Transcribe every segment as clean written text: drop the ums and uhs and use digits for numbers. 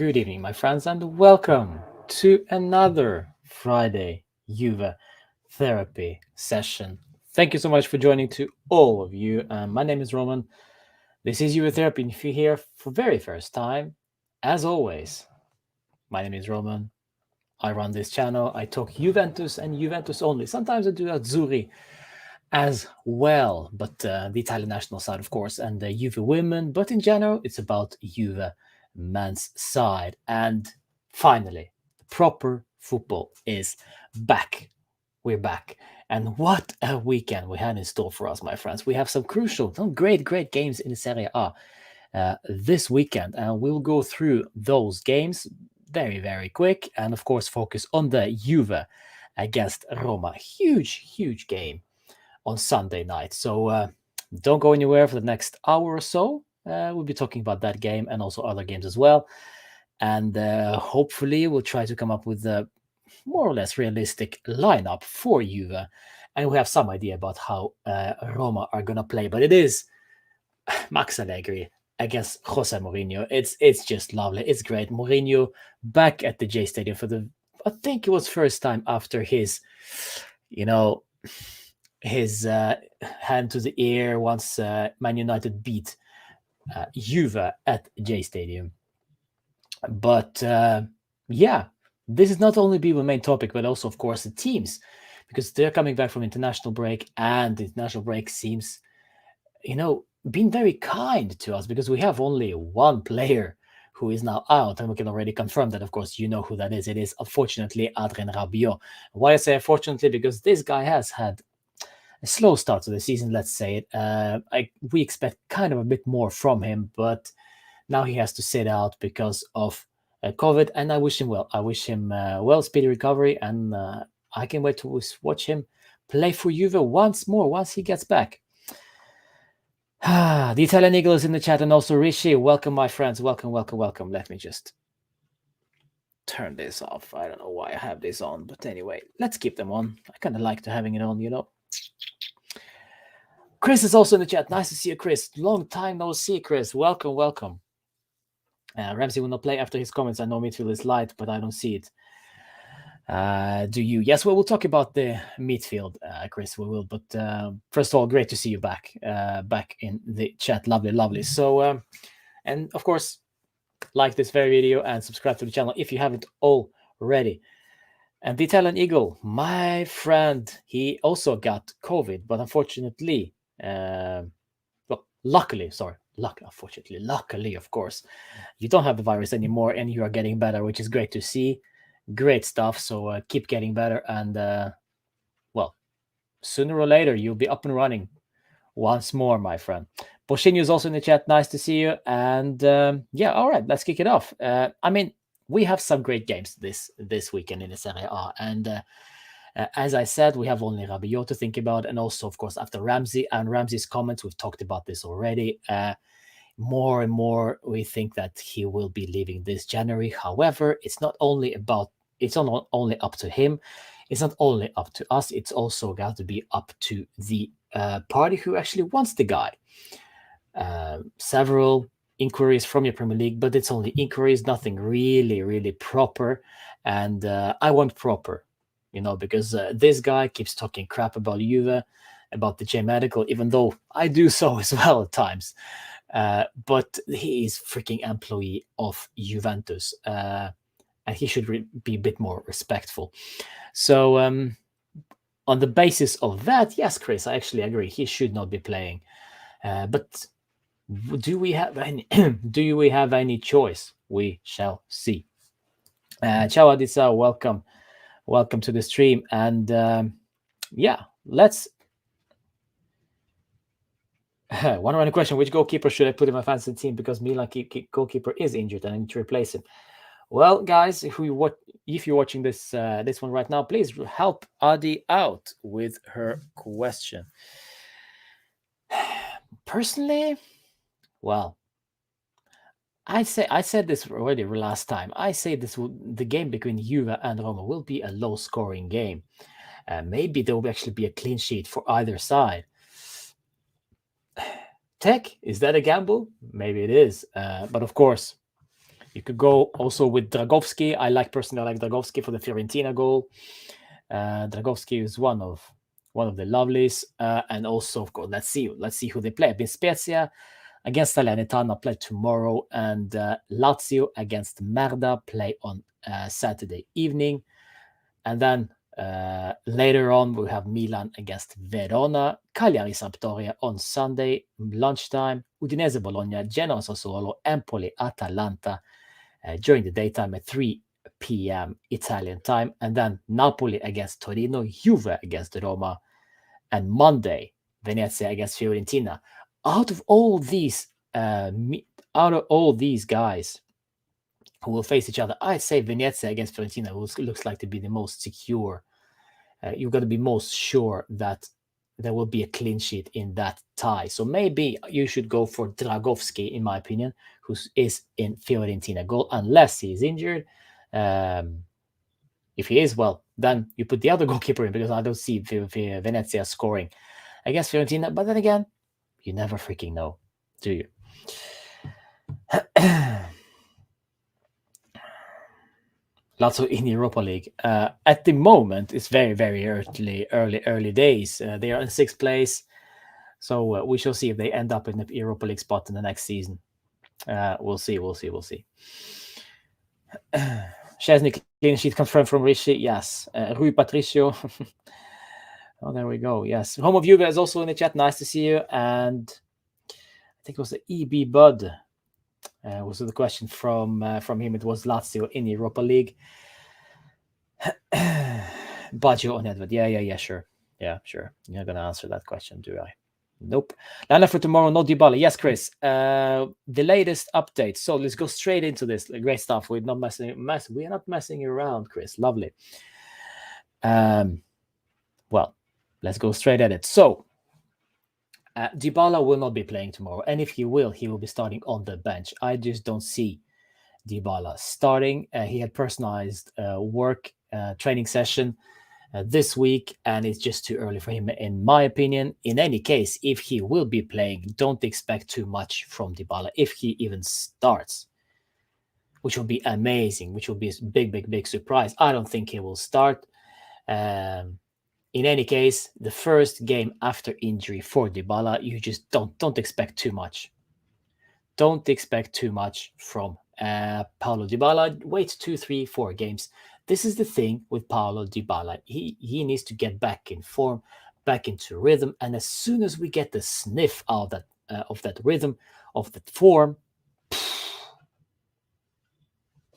Good evening, my friends, and welcome to another Friday Juve therapy session. Thank you so much for joining to all of you. My name is Roman. This is Juve therapy. And if you're here for very first time, as always, my name is Roman. I run this channel. I talk Juventus and Juventus only. Sometimes I do Azzurri as well, but the Italian national side, of course, and the Juve women. But in general, it's about Juve men's side. And finally, proper football is back. We're back. And what a weekend we had in store for us, my friends. We have some great games in the Serie A this weekend. And we'll go through those games very quick. And of course, focus on the Juve against Roma. Huge game on Sunday night. So don't go anywhere for the next hour or so. We'll be talking about that game and also other games as well. And hopefully we'll try to come up with a more or less realistic lineup for Juve. And we have some idea about how Roma are going to play. But it is Max Allegri against Jose Mourinho. It's just lovely. It's great. Mourinho back at the J Stadium for I think it was first time after his, his hand to the ear once Man United beat Juve at J Stadium. But this is not only be the main topic, but also, of course, the teams, because they're coming back from international break, and the international break seems, being very kind to us, because we have only one player who is now out, and we can already confirm that. Of course, you know who that is. It is, unfortunately, Adrien Rabiot. Why I say unfortunately? Because this guy has had a slow start to the season, let's say it. We expect kind of a bit more from him, but now he has to sit out because of COVID, and I wish him well. I wish him speedy recovery, and I can wait to watch him play for Juve once more, once he gets back. The Italian Eagle is in the chat, and also Rishi. Welcome, my friends. Welcome. Let me just turn this off. I don't know why I have this on, but anyway, let's keep them on. I kind of like to having it on, Chris is also in the chat. Nice to see you, Chris. Long time no see, Chris. Welcome. Ramsey will not play after his comments. I know midfield is light, but I don't see it. Do you? Yes, well, we'll talk about the midfield, Chris. We will. But first of all, great to see you back in the chat. Lovely. So, and of course, like this very video and subscribe to the channel if you haven't already. And the Italian Eagle, my friend, he also got COVID, but unfortunately, luckily, of course, you don't have the virus anymore, and you are getting better, which is great to see. Great stuff. So keep getting better, and sooner or later you'll be up and running once more, my friend. Boshinho is also in the chat. Nice to see you. And all right, let's kick it off. We have some great games this weekend in the Serie A, and as I said, we have only Rabiot to think about, and also, of course, after Ramsey's comments, we've talked about this already. More and more, we think that he will be leaving this January. However, it's not only up to him. It's not only up to us. It's also got to be up to the party who actually wants the guy. Several inquiries from your Premier League, but it's only inquiries, nothing really proper. And I want proper, because this guy keeps talking crap about Juve, about the J Medical, even though I do so as well at times. But he is freaking employee of Juventus, and he should be a bit more respectful. So on the basis of that, yes, Chris, I actually agree. He should not be playing. But do we have any choice? We shall see. Ciao, Adisa. Welcome to the stream. And let's. One random question: which goalkeeper should I put in my fantasy team? Because Milan goalkeeper is injured and I need to replace him. Well, guys, if you're watching this one right now, please help Adi out with her question. Personally, well, I said this already last time. I say the game between Juve and Roma will be a low-scoring game. Maybe there will actually be a clean sheet for either side. Tech, is that a gamble? Maybe it is. But of course, You could go also with Dragowski. I personally like Dragowski for the Fiorentina goal. Dragowski is one of the lovelies, and also of course let's see who they play. Spezia against Salernitana play tomorrow, and Lazio against Merda play on Saturday evening, and then later on we have Milan against Verona, Cagliari Sampdoria on Sunday lunchtime, Udinese Bologna, Genoa Sassuolo, Empoli Atalanta during the daytime at 3 p.m. Italian time, and then Napoli against Torino, Juve against Roma, and Monday Venezia against Fiorentina. Out of all these guys who will face each other, I'd say Venezia against Fiorentina looks like to be the most secure. You've got to be most sure that there will be a clean sheet in that tie. So maybe you should go for Dragowski, in my opinion, who is in Fiorentina goal, unless he is injured. If he is, well, then you put the other goalkeeper in, because I don't see Venezia scoring against Fiorentina. But then again, you never freaking know, do you? Lazio in Europa League. At the moment, it's very, very early days. They are in 6th place. So we shall see if they end up in the Europa League spot in the next season. We'll see. Szczesny clean sheet confirmed from Rishi. Yes. Rui Patricio. Oh, there we go. Yes. Home of Juve is also in the chat. Nice to see you. And I think it was the EB Bud. Was the question from him? It was Lazio in Europa League. Baggio on Edward. Yeah, sure. Yeah, sure. You're not going to answer that question, do I? Nope. Lineup for tomorrow, no Dybala. Yes, Chris. The latest update. So let's go straight into this. Great stuff. We're not messing around, Chris. Lovely. Well, let's go straight at it. So Dybala will not be playing tomorrow, and if he will be starting on the bench. I just don't see Dybala starting. He had personalized work training session this week, and it's just too early for him, in my opinion. In any case, if he will be playing, don't expect too much from Dybala if he even starts, which will be amazing, which will be a big surprise. I don't think he will start. In any case, the first game after injury for Dybala, you just don't expect too much. Don't expect too much from Paulo Dybala. Wait 2, 3, 4 games. This is the thing with Paulo Dybala. He needs to get back in form, back into rhythm, and as soon as we get the sniff out of that rhythm, of that form,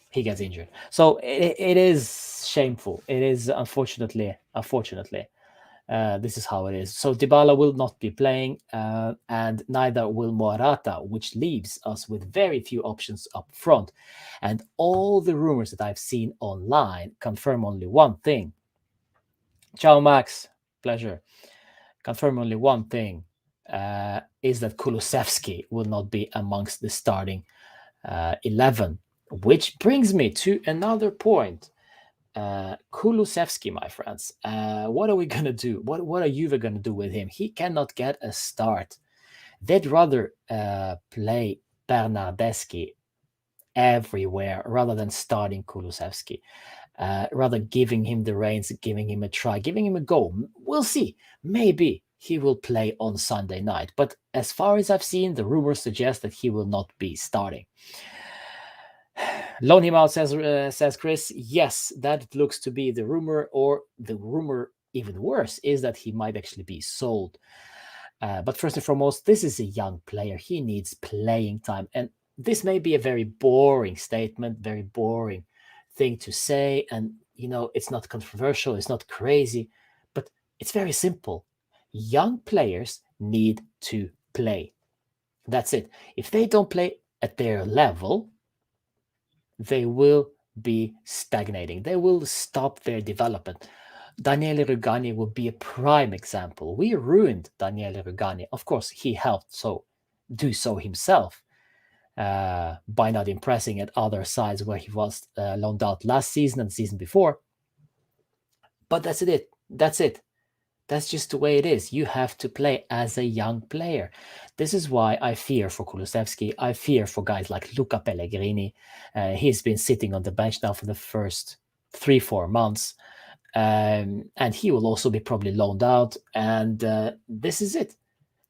he gets injured. So it is shameful. It is unfortunately. This is how it is. So Dybala will not be playing, and neither will Morata, which leaves us with very few options up front. And all the rumors that I've seen online confirm only one thing. Ciao, Max. Pleasure. Confirm only one thing, is that Kulusevski will not be amongst the starting 11. Which brings me to another point. Kulusevski, my friends. What are we going to do? What are Juve going to do with him? He cannot get a start. They'd rather play Bernardeschi everywhere rather than starting Kulusevski. Rather giving him the reins, giving him a try, giving him a go. We'll see. Maybe he will play on Sunday night. But as far as I've seen, the rumors suggest that he will not be starting. Loan him out, says Chris. Yes, that looks to be the rumor, or the rumor, even worse, is that he might actually be sold. But first and foremost, this is a young player. He needs playing time. And this may be a very boring statement, very boring thing to say. And, it's not controversial. It's not crazy. But it's very simple. Young players need to play. That's it. If they don't play at their level, they will be stagnating. They will stop their development. Daniele Rugani will be a prime example. We ruined Daniele Rugani. Of course, he helped do so himself by not impressing at other sides where he was loaned out last season and the season before. But that's it. That's just the way it is. You have to play as a young player. This is why I fear for Kulusevski. I fear for guys like Luca Pellegrini. He's been sitting on the bench now for the first 3-4 months. And he will also be probably loaned out. And this is it.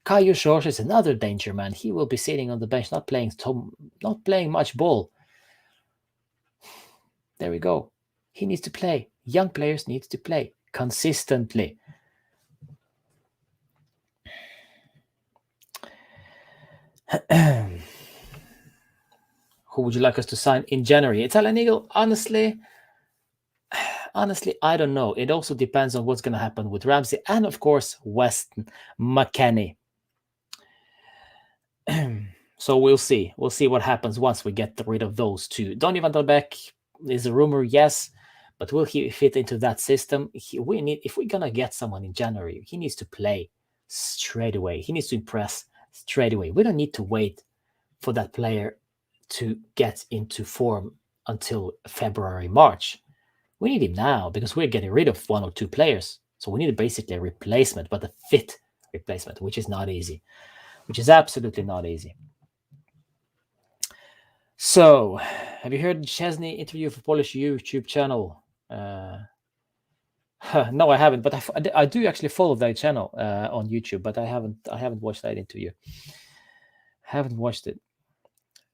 Caio Jorge is another danger man. He will be sitting on the bench, not playing much ball. There we go. He needs to play. Young players need to play consistently. Who would you like us to sign in January? Italian Eagle, honestly, I don't know. It also depends on what's going to happen with Ramsey and, of course, Weston McKennie. So we'll see. We'll see what happens once we get rid of those two. Donny van der Beek is a rumor, yes, but will he fit into that system? If we're going to get someone in January, he needs to play straight away. He needs to impress straight away. We don't need to wait for that player to get into form until February, March. We need him now because we're getting rid of one or two players. So we need basically a replacement, but a fit replacement, which is not easy, which is absolutely not easy. So, have you heard the Chesney interview for Polish YouTube channel? No, I haven't, but I do actually follow that channel on YouTube, but I haven't watched that interview. Haven't watched it.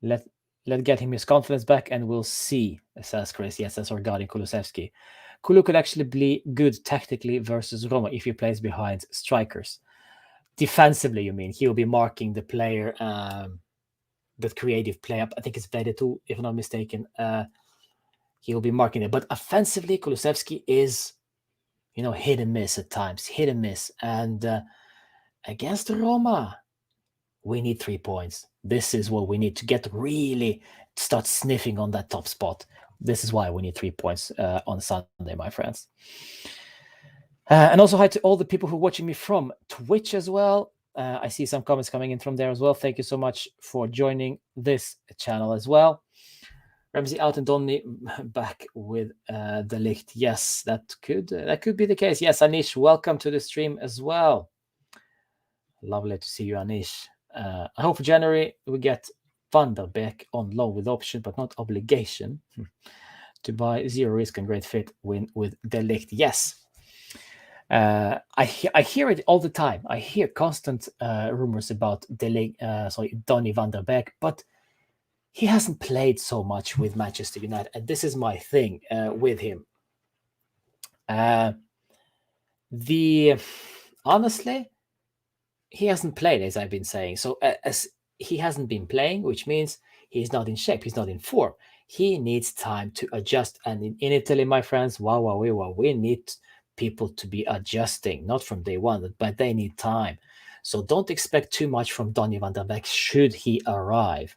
Let get him his confidence back, and we'll see, says Chris. Yes, that's regarding Kulusevski. Kulu could actually be good tactically versus Roma if he plays behind strikers. Defensively, you mean? He'll be marking the player, that creative play up. I think it's Vedetu, if I'm not mistaken. He'll be marking it. But offensively, Kulusevski is, hit and miss at times. Hit and miss. And against Roma, we need 3 points. This is what we need to really start sniffing on that top spot. This is why we need 3 points on Sunday, my friends. And also hi to all the people who are watching me from Twitch as well. I see some comments coming in from there as well. Thank you so much for joining this channel as well. Ramsey out and Donny back with the Licht. Yes, that could be the case. Yes, Anish, welcome to the stream as well. Lovely to see you, Anish. I hope for January we get Van der Beek on loan with option, but not obligation to buy. Zero risk and great fit with De Ligt. Yes. I hear it all the time. I hear constant rumors about Donny van der Beek, but he hasn't played so much with Manchester United, and this is my thing with him. Honestly, he hasn't played, as I've been saying. So as he hasn't been playing, which means he's not in shape, he's not in form. He needs time to adjust. And in Italy, my friends, we need people to be adjusting, not from day one, but they need time. So don't expect too much from Donny van der Beek should he arrive.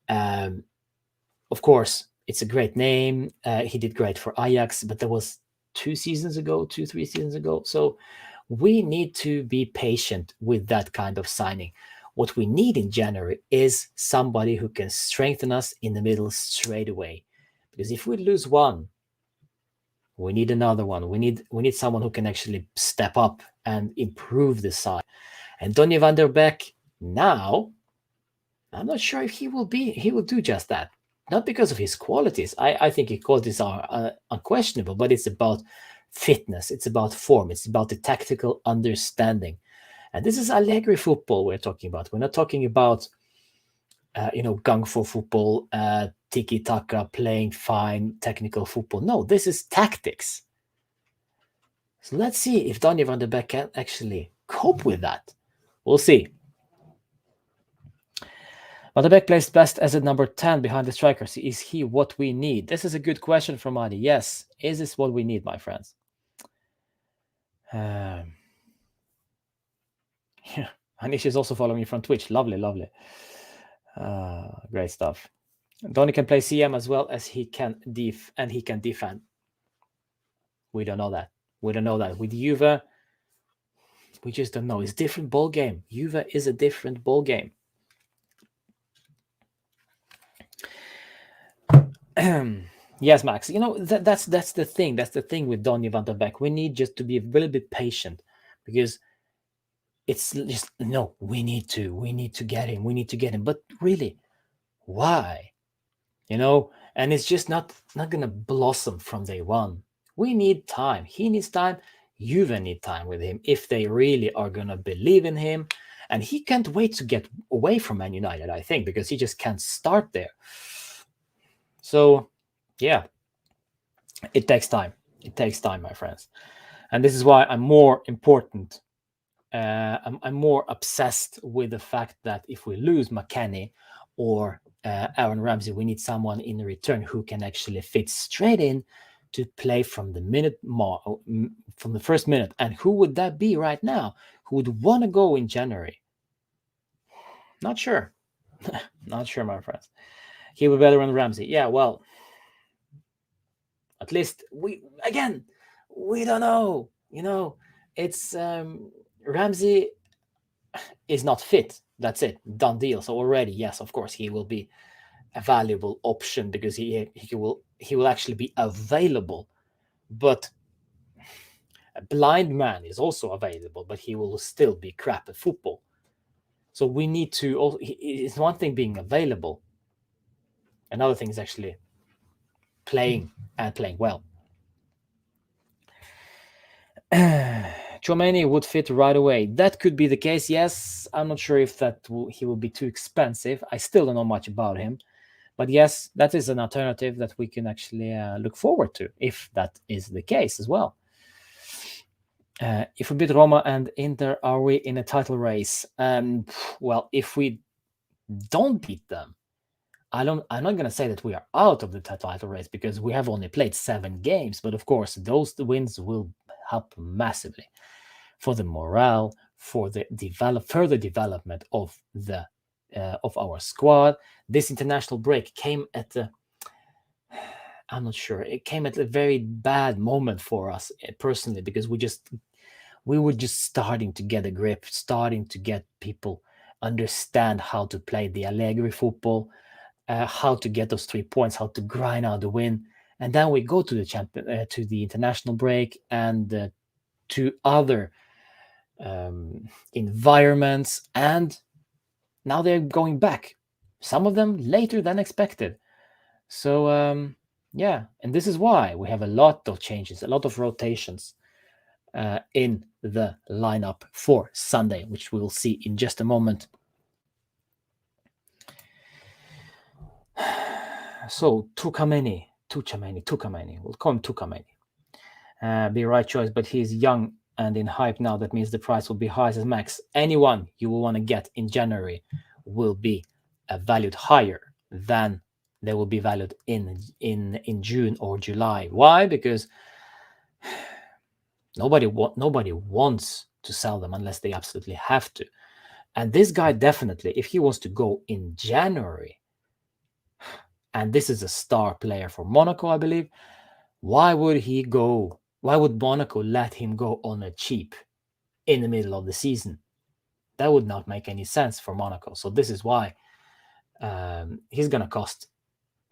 Of course, it's a great name. He did great for Ajax, but that was 3 seasons ago. So we need to be patient with that kind of signing. What we need in January is somebody who can strengthen us in the middle straight away. Because if we lose one, we need another one. We need someone who can actually step up and improve the side. And Donny van der Beek, now, I'm not sure if he will do just that. Not because of his qualities. I think his qualities are unquestionable, but it's about fitness. It's about form. It's about the tactical understanding. And this is Allegri football we're talking about. We're not talking about, gung fu football, tiki-taka, playing fine, technical football. No, this is tactics. So let's see if Donny van der Beek can actually cope with that. We'll see. Van der Beek plays best as a number 10 behind the strikers. Is he what we need? This is a good question from Adi. Yes. Is this what we need, my friends? Anish is also following me from Twitch. Lovely. Great stuff. Donny can play CM as well as he can defend. We don't know that. With Juve, we just don't know. It's a different ball game. Juve is a different ball game. Yes, Max. That's the thing. That's the thing with Donny van der Beek. We need just to be a little bit patient because it's just, no, we need to get him. But really, why? And it's just not gonna blossom from day one. We need time. He needs time. Juve need time with him if they really are gonna believe in him. And he can't wait to get away from Man United, I think, because he just can't start there. So, yeah, it takes time. It takes time, my friends. And this is why I'm more important. I'm more obsessed with the fact that if we lose McKennie or Aaron Ramsey, we need someone in return who can actually fit straight in to play from from the first minute. And who would that be right now? Who would want to go in January? Not sure. Not sure, my friends. He would be better than Ramsey. Yeah, well, at least we don't know. It's Ramsey is not fit. That's it. Done deal. So already, yes, of course, he will be a valuable option because he will actually be available. But a blind man is also available, but he will still be crap at football. So we need to. It's one thing being available. Another thing is actually playing and playing well. Chouameni would fit right away. That could be the case. Yes, I'm not sure if he will be too expensive. I still don't know much about him. But yes, that is an alternative that we can actually look forward to if that is the case as well. If we beat Roma and Inter, are we in a title race? Well, if we don't beat them, I'm not going to say that we are out of the title race because we have only played 7 games. But of course, those wins will help massively for the morale, for the further development of our squad. This international break came at I'm not sure. It came at a very bad moment for us personally because we were just starting to get a grip, starting to get people understand how to play the Allegri football, how to get those 3 points, how to grind out the win, and then we go to the international break and to other environments, and now they're going back. Some of them later than expected. So yeah, and this is why we have a lot of changes, a lot of rotations in the lineup for Sunday, which we will see in just a moment. So Tukameni, we'll call him Tukameni. Be right choice, but he's young and in hype now. That means the price will be high as max. Anyone you will want to get in January will be valued higher than they will be valued in June or July. Why? Because nobody wants to sell them unless they absolutely have to. And this guy definitely, if he wants to go in January, and this is a star player for Monaco, I believe, why would he go? Why would Monaco let him go on a cheap in the middle of the season? That would not make any sense for Monaco. So this is why he's going to cost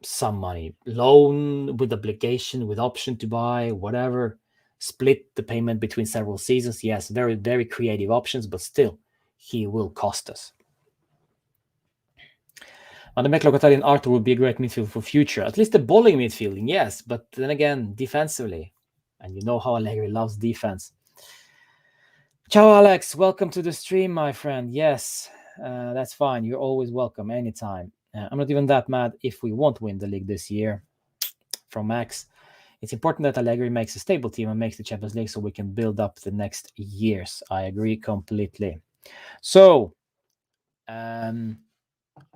some money. Loan with obligation, with option to buy, whatever. Split the payment between several seasons. Yes, very, very creative options, but still, he will cost us. Vanderbeek, Locatelli, and Arthur would be a great midfield for future. At least the bowling midfielding, yes. But then again, defensively. And you know how Allegri loves defense. Ciao, Alex. Welcome to the stream, my friend. Yes, that's fine. You're always welcome anytime. I'm not even that mad if we won't win the league this year. From Max, it's important that Allegri makes a stable team and makes the Champions League so we can build up the next years. I agree completely. So,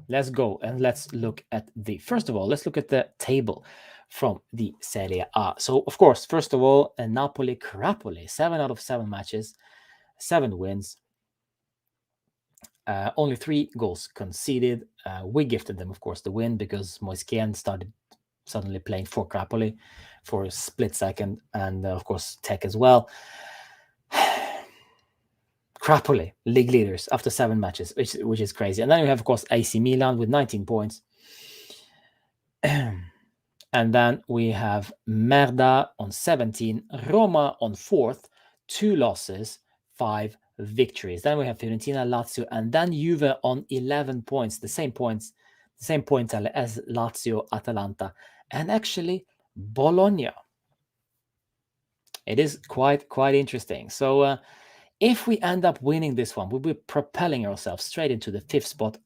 let's go and let's look at first of all, let's look at the table from the Serie A. So, of course, first of all, Napoli Crapoli, 7 out of 7 matches, 7 wins, only 3 goals conceded. We gifted them, of course, the win because Moiskin started suddenly playing for Crapoli for a split second, and of course Tech as well. Crapoli, league leaders after 7 matches, which is crazy. And then we have, of course, AC Milan with 19 points. And then we have Merda on 17, Roma on 4th, 2 losses, 5 victories. Then we have Fiorentina, Lazio, and then Juve on 11 points, the same points as Lazio, Atalanta, and actually Bologna. It is quite interesting. So if we end up winning this one, we'll be propelling ourselves straight into the 5th spot,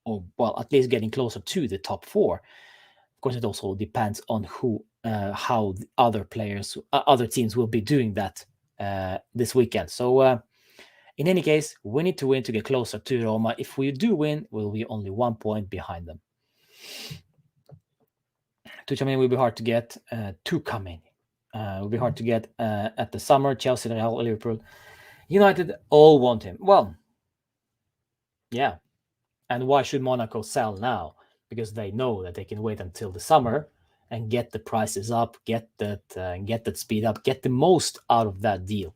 or well, at least getting closer to the top 4. Of course, it also depends on how the other teams will be doing that this weekend. So in any case, we need to win to get closer to Roma. If we do win, we'll be only 1 point behind them. Tuchel will be hard to get. Two coming. Will be hard to get at the summer. Chelsea, Real, Liverpool, United all want him. Well, yeah. And why should Monaco sell now? Because they know that they can wait until the summer and get the prices up, get that speed up, get the most out of that deal.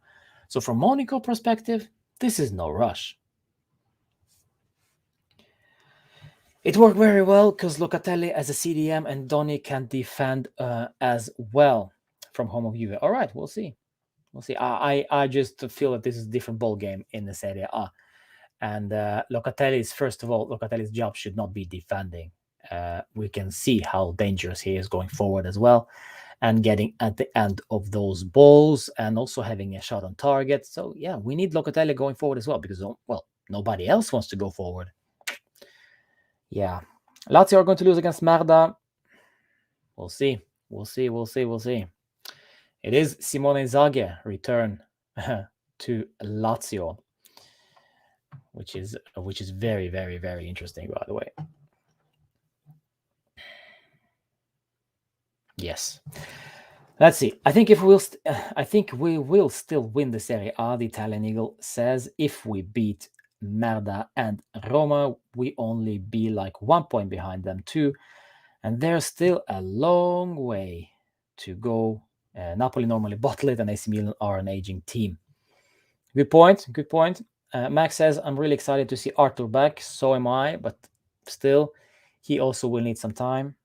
So from Monaco perspective, this is no rush. It worked very well because Locatelli as a CDM and Donny can defend as well from home of Juve. All right, we'll see. I just feel that this is a different ball game in the Serie A. And Locatelli's job should not be defending. We can see how dangerous he is going forward as well, and getting at the end of those balls and also having a shot on target. So yeah, we need Locatelli going forward as well because, well, nobody else wants to go forward. Yeah. Lazio are going to lose against Merda. We'll see. It is Simone Inzaghi return to Lazio, which is very, very, very interesting, by the way. Yes. Let's see. I think we will still win the Serie A, the Italian Eagle says. If we beat Merda and Roma, we only be like 1 point behind them too. And there's still a long way to go. Napoli normally bottle it, and AC Milan are an aging team. Good point. Max says, I'm really excited to see Arthur back. So am I, but still, he also will need some time.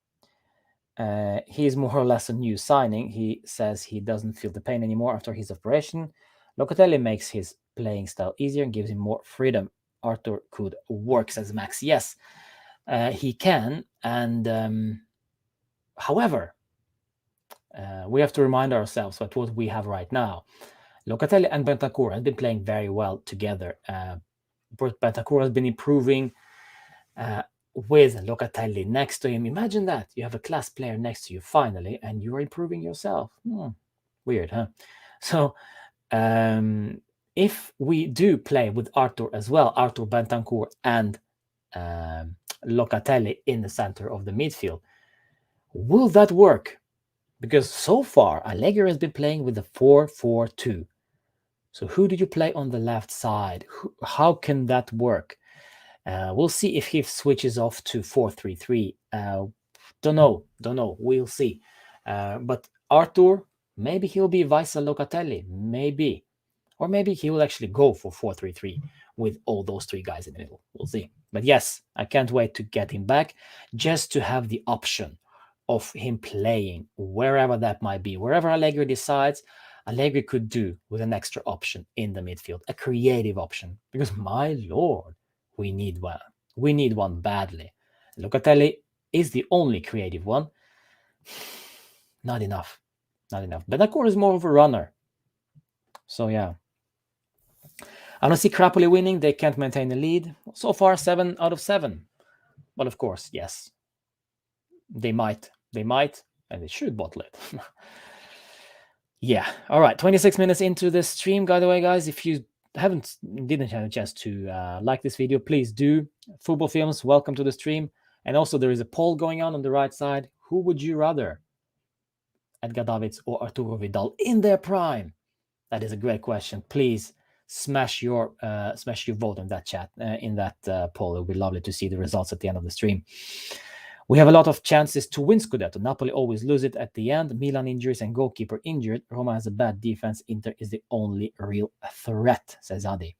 He is more or less a new signing. He says he doesn't feel the pain anymore after his operation. Locatelli makes his playing style easier and gives him more freedom. Arthur could work, says Max. Yes, he can. And however, we have to remind ourselves about what we have right now. Locatelli and Bentancur have been playing very well together. Bentancur has been improving with Locatelli next to him. Imagine that. You have a class player next to you finally, and you're improving yourself. Weird, huh? So if we do play with Arthur as well, Arthur, Bentancur, and Locatelli in the center of the midfield, will that work? Because so far, Allegri has been playing with the 4-4-2. So who do you play on the left side? How can that work? We'll see if he switches off to 4-3-3. Don't know. We'll see. But Arthur, maybe he'll be vice Locatelli. Maybe. Or maybe he will actually go for 4-3-3 with all those three guys in the middle. We'll see. But yes, I can't wait to get him back, just to have the option of him playing wherever that might be. Wherever Allegri decides, Allegri could do with an extra option in the midfield, a creative option. Because my lord, we need one. We need one badly. Locatelli is the only creative one. Not enough. Bentancur is more of a runner. So yeah. I don't see Crapoli winning. They can't maintain the lead. So far, 7 out of 7. But of course, yes. They might, and they should bottle it. Yeah. All right. 26 minutes into the stream, by the way, guys. If you didn't have a chance to like this video, please do. Football Films, welcome to the stream. And also, there is a poll going on the right side. Who would you rather, Edgar Davids or Arturo Vidal in their prime? That is a great question. Please smash your vote in that chat, in that poll. It would be lovely to see the results at the end of the stream. We have a lot of chances to win Scudetto. Napoli always lose it at the end. Milan injuries and goalkeeper injured. Roma has a bad defense. Inter is the only real threat, says Adi.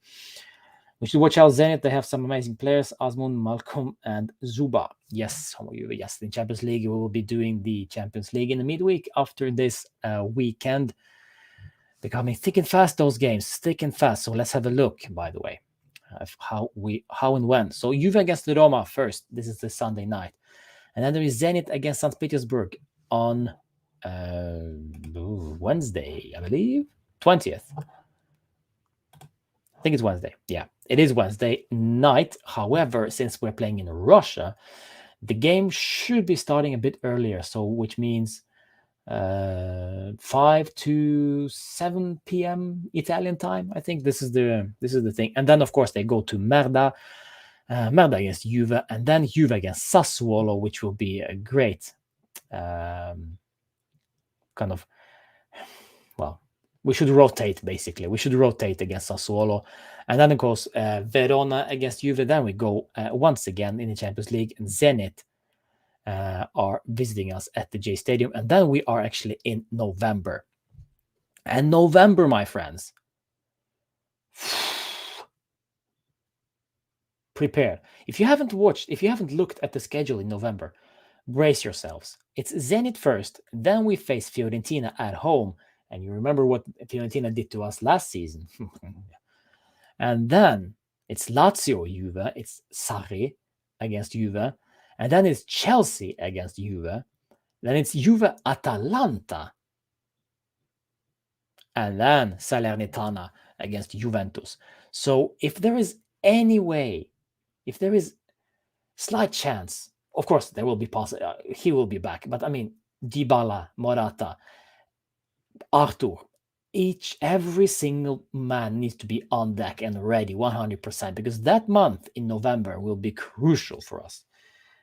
We should watch out Zenit. They have some amazing players. Asmun, Malcolm, and Zuba. Yes, yes. In Champions League, we will be doing the Champions League in the midweek after this weekend. becoming thick and fast, those games, thick and fast. So let's have a look, by the way, of how and when. So Juve against the Roma first. This is the Sunday night. And then there is Zenit against St. Petersburg on Wednesday, I believe, 20th. I think it's Wednesday. Yeah, it is Wednesday night. However, since we're playing in Russia, the game should be starting a bit earlier. So, which means 5 to 7 p.m. Italian time. I think this is the thing. And then, of course, they go to Merda against Juve, and then Juve against Sassuolo, which will be a great kind of, well, we should rotate, basically. We should rotate against Sassuolo. And then, of course, Verona against Juve. Then we go once again in the Champions League, and Zenit are visiting us at the J Stadium. And then we are actually in November. And November, my friends, prepare. If you haven't looked at the schedule in November, brace yourselves. It's Zenit first, then we face Fiorentina at home. And you remember what Fiorentina did to us last season. And then it's Lazio Juve, it's Sarri against Juve, and then it's Chelsea against Juve, then it's Juve Atalanta, and then Salernitana against Juventus. So if there is any way, if there is slight chance, of course there will be he will be back, but I mean Dybala, Morata, Arthur, every single man needs to be on deck and ready 100%, because that month in November will be crucial for us.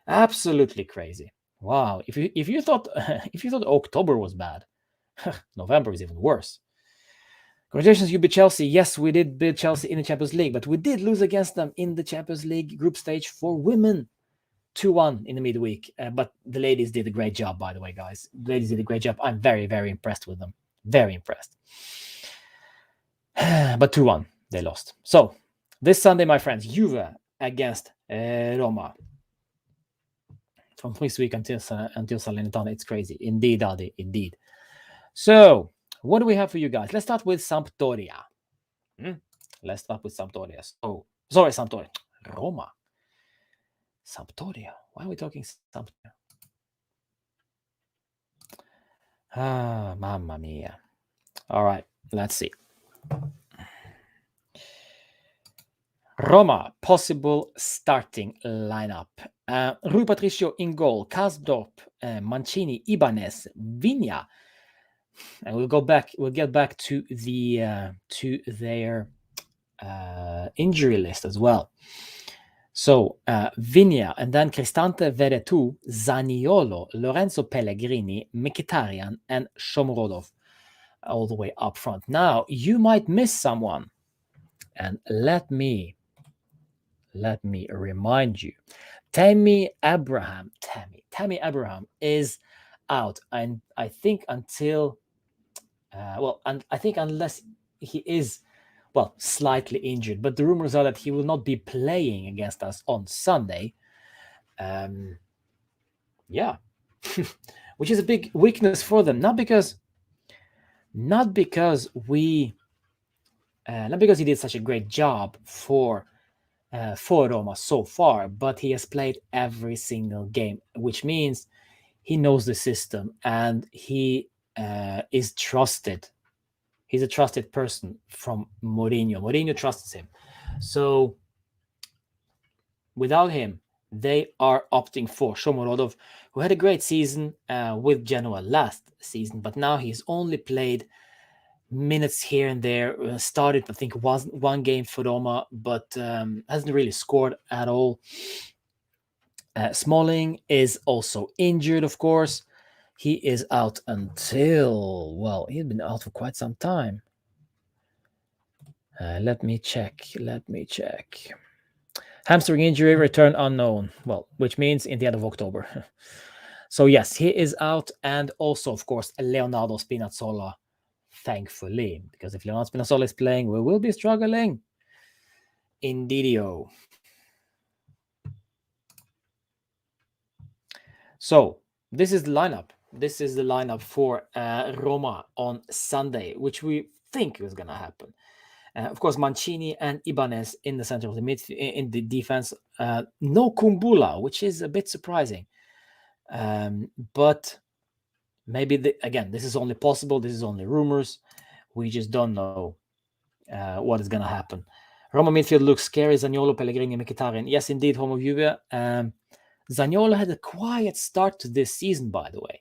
Absolutely crazy. Wow. If you thought October was bad, November is even worse. Congratulations, you beat Chelsea. Yes, we did beat Chelsea in the Champions League, but we did lose against them in the Champions League group stage for women. 2-1 in the midweek. But the ladies did a great job, by the way, guys. The ladies did a great job. I'm very, very impressed with them. Very impressed. But 2-1, they lost. So, this Sunday, my friends, Juve against Roma. From this week until Salernitana, it's crazy. Indeed, Adi, indeed. So, what do we have for you guys? Let's start with Sampdoria. Let's start with Sampdoria. So, sorry, Sampdoria. Roma. Sampdoria. Why are we talking Sampdoria? Ah, mamma mia. All right, let's see. Roma, possible starting lineup. Rui Patricio in goal. Kasdorp, Mancini, Ibanez, Vigna. And we'll get back to their injury list as well. So Vigna, and then Cristante Veretout, Zaniolo, Lorenzo Pellegrini, Mkhitaryan, and Shomurodov all the way up front. Now, you might miss someone. And let me remind you, Tammy Abraham is out, and I think until unless he is slightly injured, but the rumors are that he will not be playing against us on Sunday. Which is a big weakness for them, not because he did such a great job for Roma so far, but he has played every single game, which means he knows the system and he is trusted. He's a trusted person from Mourinho. Mourinho trusts him. So without him, they are opting for Shomurodov, who had a great season with Genoa last season, but now he's only played minutes here and there. Started, I think, one game for Roma, but hasn't really scored at all. Smalling is also injured, of course. He is out until, he's been out for quite some time. Let me check. Hamstring injury, return unknown. Which means in the end of October. So yes, he is out, and also, of course, Leonardo Spinazzola. Thankfully, because if Leonardo Spinazzola is playing, we will be struggling. Indeedio. So this is the lineup. this is the lineup for Roma on Sunday, which we think was going to happen. Of course, Mancini and Ibanez in the center of the midfield, in the defense. No Kumbula, which is a bit surprising. But maybe, again, this is only possible. This is only rumors. We just don't know what is going to happen. Roma midfield looks scary. Zaniolo, Pellegrini, Mkhitaryan. Yes, indeed, home of Juve. Zaniolo had a quiet start to this season, by the way.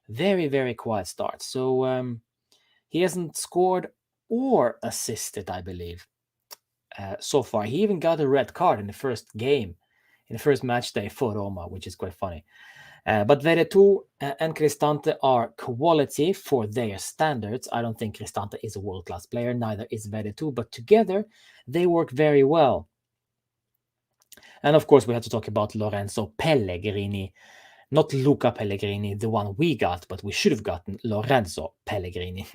Very, very quiet start. So he hasn't scored or assisted, I believe, so far. He even got a red card in the first game, in the first match day for Roma, which is quite funny. But Veretout and Cristante are quality for their standards. I don't think Cristante is a world-class player, neither is Veretout, but together they work very well. And of course, we have to talk about Lorenzo Pellegrini, not Luca Pellegrini, the one we got, but we should have gotten Lorenzo Pellegrini.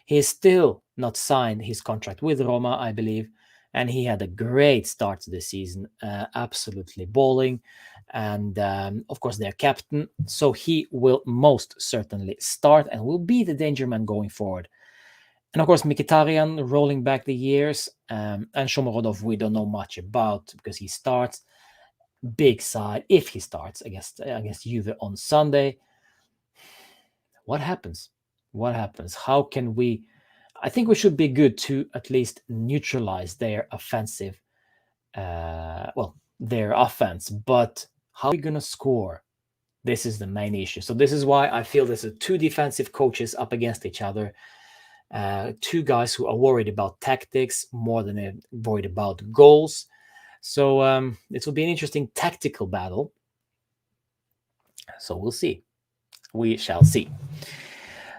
He is still not signed his contract with Roma, I believe, and he had a great start to the season, absolutely balling, and of course their captain, so he will most certainly start and will be the danger man going forward. And of course Mkhitaryan rolling back the years, and Shomorodov we don't know much about because he starts big side if he starts against Juve on Sunday. What happens? How can we? I think we should be good to at least neutralize their offensive, their offense. But how are we going to score? This is the main issue. So this is why I feel there's two defensive coaches up against each other. Two guys who are worried about tactics more than they're worried about goals. So it will be an interesting tactical battle. So we'll see. We shall see.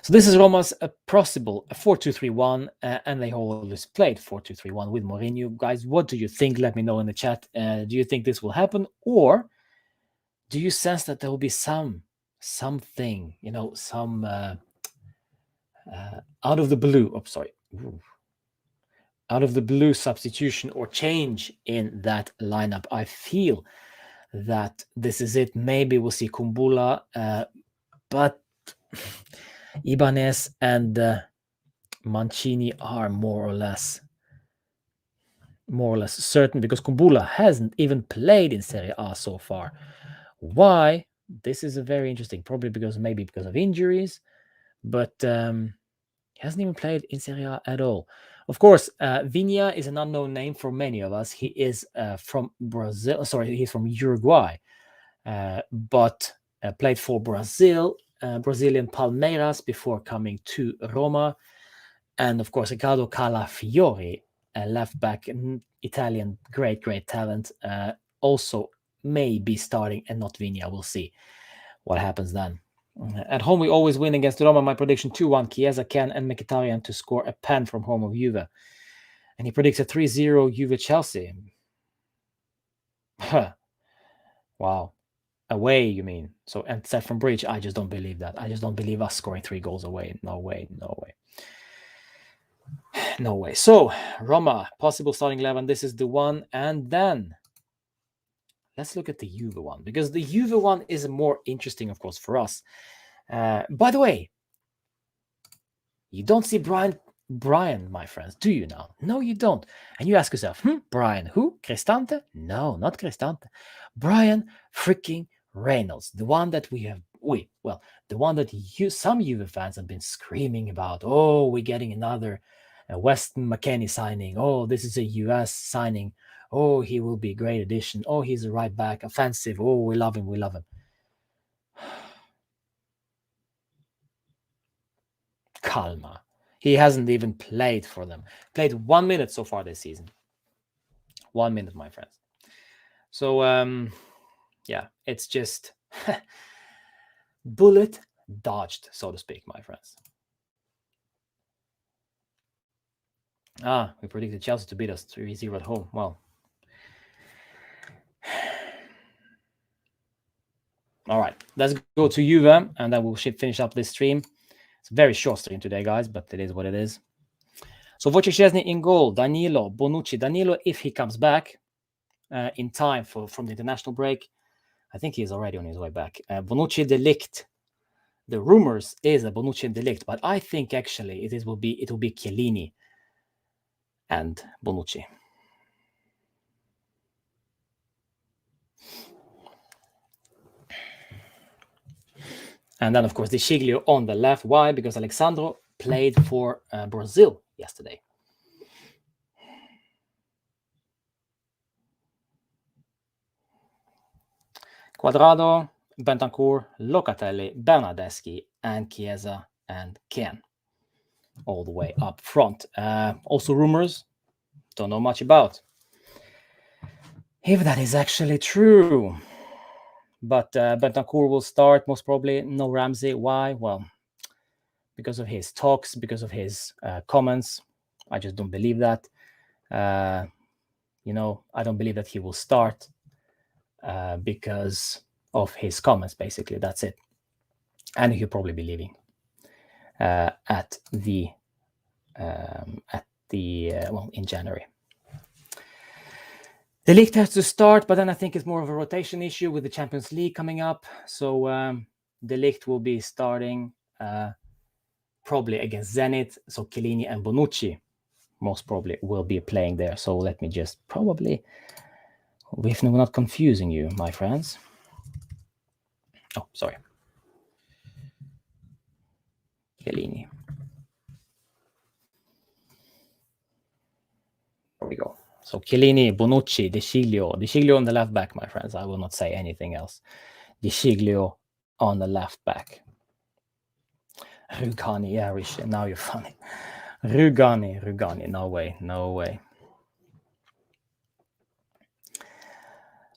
So this is Roma's possible 4-2-3-1, and they always played 4-2-3-1 with Mourinho. Guys, what do you think? Let me know in the chat. Do you think this will happen, or do you sense that there will be something, some out of the blue? Oh, sorry. Out of the blue substitution or change in that lineup. I feel that this is it. Maybe we'll see Kumbula, but Ibanez and Mancini are more or less certain, because Kumbula hasn't even played in Serie A so far. Why? This is a very interesting, probably because of injuries, but he hasn't even played in Serie A at all. Of course, Viña is an unknown name for many of us. He is from Brazil. Sorry, he's from Uruguay, but played for Brazil, Brazilian Palmeiras before coming to Roma. And of course, Riccardo Calafiori, left back, Italian, great talent, also may be starting and not Viña. We'll see what happens then. At home, we always win against Roma. My prediction 2-1, Chiesa, Ken, and Mkhitaryan to score a pen from home of Juve. And he predicts a 3-0 Juve-Chelsea. Wow. Away, you mean? So, and set from Bridge, I just don't believe that. I just don't believe us scoring 3 goals away. No way. No way. So, Roma, possible starting 11. This is the one. And then let's look at the Juve one, because the Juve one is more interesting, of course, for us. By the way, you don't see Brian, my friends, do you now? No, you don't. And you ask yourself, Brian, who? Cristante? No, not Cristante. Brian freaking Reynolds, the one that the one that some Juve fans have been screaming about. Oh, we're getting another Weston McKennie signing. Oh, this is a US signing. Oh, he will be a great addition. Oh, he's a right back, offensive. Oh, we love him. Calma. He hasn't even played for them. Played 1 minute so far this season. 1 minute, my friends. So, it's just bullet dodged, so to speak, my friends. We predicted Chelsea to beat us 3-0 at home. Well, all right, let's go to Juve, and then we'll finish up this stream. It's a very short stream today, guys, but it is what it is. So Wojciech Szczesny in goal, Danilo, Bonucci. Danilo, if he comes back in time from the international break, I think he is already on his way back. Bonucci, De Ligt, the rumors is a Bonucci and De Ligt, but I think actually it will be Chiellini and Bonucci. And then, of course, De Sciglio on the left. Why? Because Alexandro played for Brazil yesterday. Quadrado, Bentancur, Locatelli, Bernardeschi, and Chiesa and Ken. All the way up front. Also rumors, don't know much about. If that is actually true. But Bentancur will start, most probably. No Ramsey. Why? Well, because of his talks, because of his comments. I just don't believe that. I don't believe that he will start because of his comments, basically. That's it. And he'll probably be leaving in January. De Ligt has to start, but then I think it's more of a rotation issue with the Champions League coming up. So De Ligt will be starting probably against Zenit. So Chiellini and Bonucci most probably will be playing there. So let me just probably, if we're not confusing you, my friends. Oh, sorry. Chiellini. There we go. So Chiellini, Bonucci, De Sciglio on the left back, my friends. I will not say anything else. De Sciglio on the left back. Rugani, yeah, Rishi, now you're funny. Rugani, no way.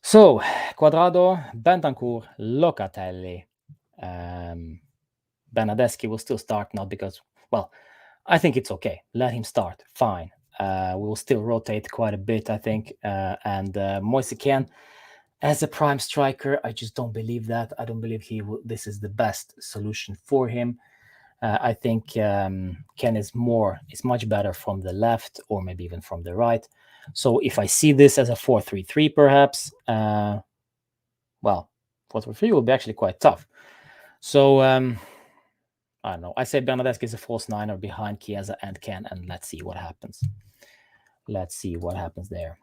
So, Quadrado, Bentancur, Locatelli, Bernardeschi will still start, not because, well, I think it's okay. Let him start, fine. We will still rotate quite a bit, I think. And Moise Kean as a prime striker, I just don't believe that. I don't believe this is the best solution for him. I think Ken is much better from the left or maybe even from the right. So if I see this as a 4-3-3, perhaps, 4-3-3 will be actually quite tough. So I don't know. I say Bernardeschi is a false niner behind Chiesa and Ken, and let's see what happens. Let's see what happens there.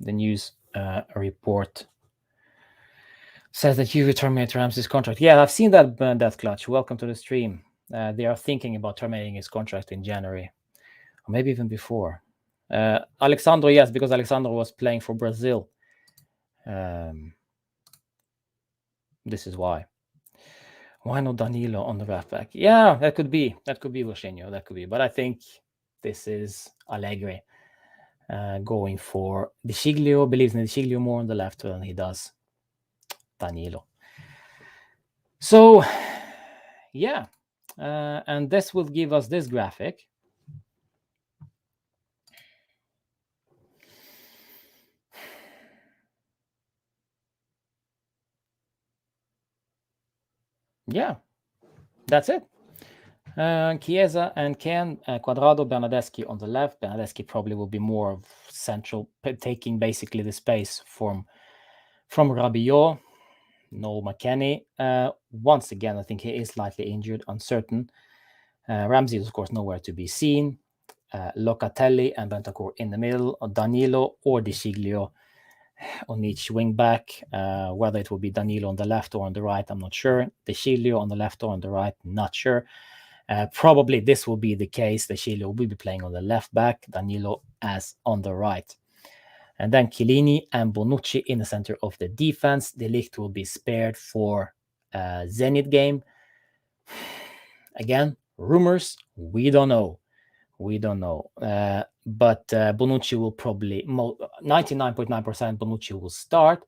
The news report says that Juve terminate Ramsey's contract. Yeah, I've seen that, Death Clutch. Welcome to the stream. They are thinking about terminating his contract in January, or maybe even before. Alexandro, yes, because Alexandro was playing for Brazil. This is why. Why not Danilo on the left back? Yeah, that could be Rochenio. That could be. But I think this is Allegri going for De Sciglio, believes in De Sciglio more on the left than he does Danilo. So, yeah. And this will give us this graphic. Yeah, that's it. Chiesa and Ken, Quadrado, Bernardeschi on the left. Bernardeschi probably will be more of central, taking basically the space from Rabiot. No McKennie. Once again, I think he is slightly injured, uncertain. Ramsey is, of course, nowhere to be seen. Locatelli and Bentancur in the middle, or Danilo or De Sciglio on each wing back. Whether it will be Danilo on the left or on the right, I'm not sure. De Sciglio on the left or on the right, not sure. Probably this will be the case. De Sciglio will be playing on the left back, Danilo as on the right. And then Chiellini and Bonucci in the center of the defense. De Ligt will be spared for Zenit game. Again, rumors, we don't know. But Bonucci will probably, 99.9% Bonucci will start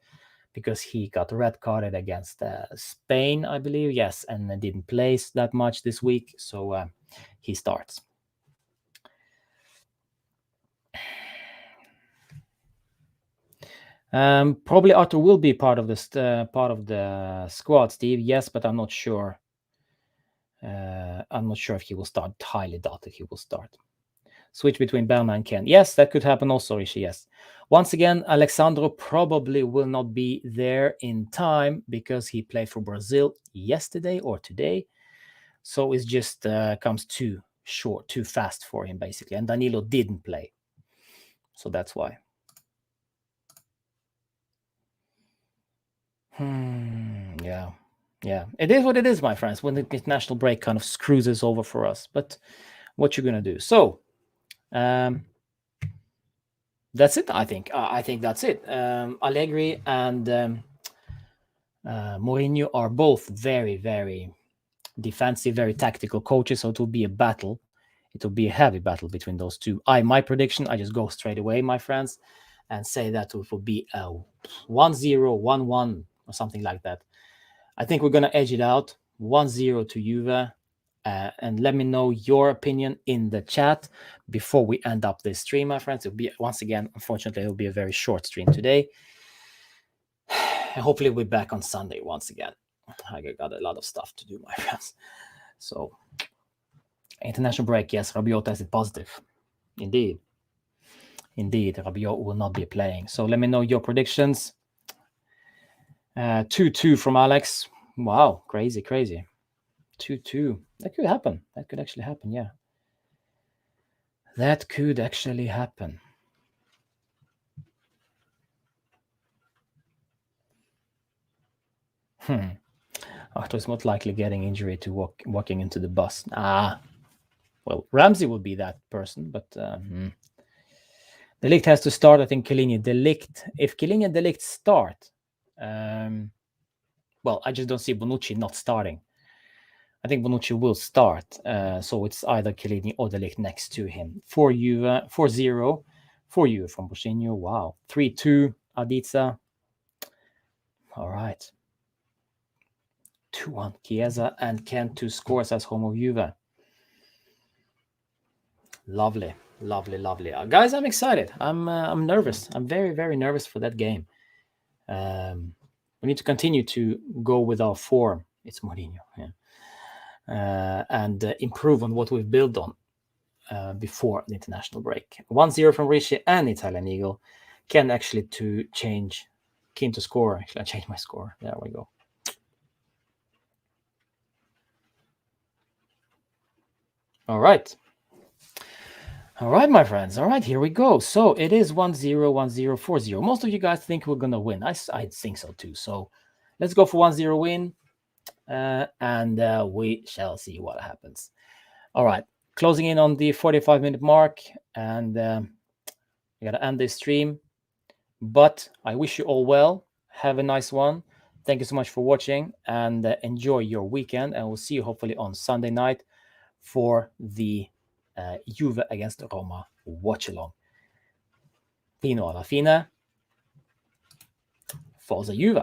because he got red carded against Spain, I believe. Yes, and didn't play that much this week. So he starts. Probably Arthur will be part of the squad, Steve. Yes, but I'm not sure. I'm not sure if he will start. Highly doubt that he will start. Switch between Berna and Ken. Yes, that could happen also, Rishi, yes. Once again, Alexandro probably will not be there in time because he played for Brazil yesterday or today. So it just comes too short, too fast for him, basically. And Danilo didn't play. So that's why. Yeah. Yeah. It is what it is, my friends, when the international break kind of screws us over for us. But what you're going to do. So that's it, I think. I think that's it. Allegri and Mourinho are both very, very defensive, very tactical coaches. So it will be a battle. It will be a heavy battle between those two. My prediction, I just go straight away, my friends, and say that it will be a 1-0, 1-1, or something like that. I think we're going to edge it out 1-0 to Juve. And let me know your opinion in the chat before we end up this stream, my friends. It'll be, once again, unfortunately, it'll be a very short stream today. And hopefully we're back on Sunday once again. I got a lot of stuff to do, my friends. So, international break, yes, Rabiot tested positive. Indeed, Rabiot will not be playing. So let me know your predictions. 2-2 from Alex. Wow, crazy. 2-2. That could happen. That could actually happen, yeah. That could actually happen. Arthur is most likely getting injury to walking into the bus. Well, Ramsey would be that person, but De Ligt has to start. I think Chiellini, De Ligt. If Chiellini and De Ligt start, well, I just don't see Bonucci not starting. I think Bonucci will start, so it's either Chiellini or De Ligt next to him. 4-0 for you from Bochinho. Wow, 3-2 Adiza. All right. 2-1 Chiesa and Ken 2 scores as home of Juve. Lovely. Guys, I'm excited. I'm nervous. I'm very, very nervous for that game. We need to continue to go with our form. It's Mourinho. Yeah. And improve on what we've built on before the international break. 1-0 from Rishi and Italian Eagle. Ken actually to change. Keen to score. Actually, I changed my score. There we go. All right, my friends. All right, here we go. So it is 1-0, 1-0, 4-0. Most of you guys think we're going to win. I think so too. So let's go for 1-0 win. And we shall see what happens. All right, closing in on the 45-minute mark. And I got to end this stream. But I wish you all well. Have a nice one. Thank you so much for watching. And enjoy your weekend. And we'll see you hopefully on Sunday night for the Juve against Roma watch along. Fino alla fine. Forza Juve!